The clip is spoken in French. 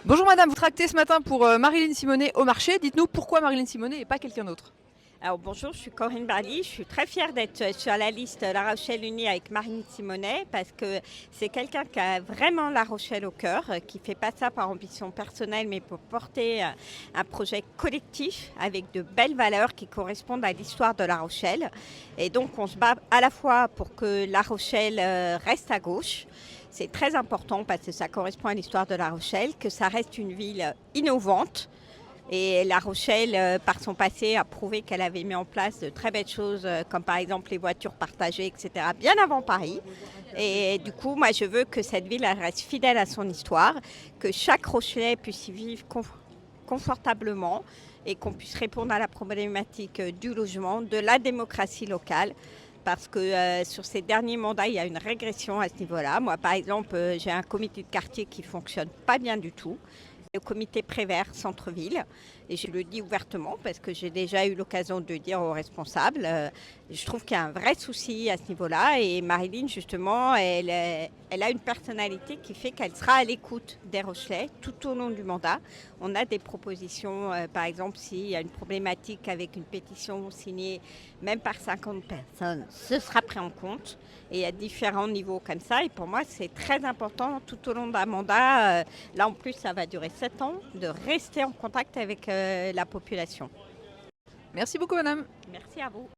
Bonjour madame, vous tractez ce matin pour Marilyn Simonet au marché. Dites-nous pourquoi Marilyn Simonet et pas quelqu'un d'autre. Alors bonjour, je suis Corinne Barly. Je suis très fière d'être sur la liste La Rochelle Unie avec Marine Simonet parce que c'est quelqu'un qui a vraiment La Rochelle au cœur, qui ne fait pas ça par ambition personnelle mais pour porter un projet collectif avec de belles valeurs qui correspondent à l'histoire de La Rochelle. Et donc on se bat à la fois pour que La Rochelle reste à gauche. C'est très important parce que ça correspond à l'histoire de La Rochelle, que ça reste une ville innovante. Et La Rochelle, par son passé, a prouvé qu'elle avait mis en place de très belles choses, comme par exemple les voitures partagées, etc., bien avant Paris. Et du coup, moi, je veux que cette ville reste fidèle à son histoire, que chaque Rochelais puisse y vivre confortablement et qu'on puisse répondre à la problématique du logement, de la démocratie locale. Parce que sur ces derniers mandats, il y a une régression à ce niveau-là. Moi, par exemple, j'ai un comité de quartier qui ne fonctionne pas bien du tout. Le comité Prévert Centre-Ville, et je le dis ouvertement parce que j'ai déjà eu l'occasion de dire aux responsables, je trouve qu'il y a un vrai souci à ce niveau-là et Marilyn justement, elle a une personnalité qui fait qu'elle sera à l'écoute des Rochelais tout au long du mandat. On a des propositions, par exemple s'il y a une problématique avec une pétition signée même par 50 personnes, ce sera pris en compte. Et il y a différents niveaux comme ça. Et pour moi, c'est très important tout au long d'un mandat. Là, en plus, ça va durer 7 ans, de rester en contact avec la population. Merci beaucoup madame. Merci à vous.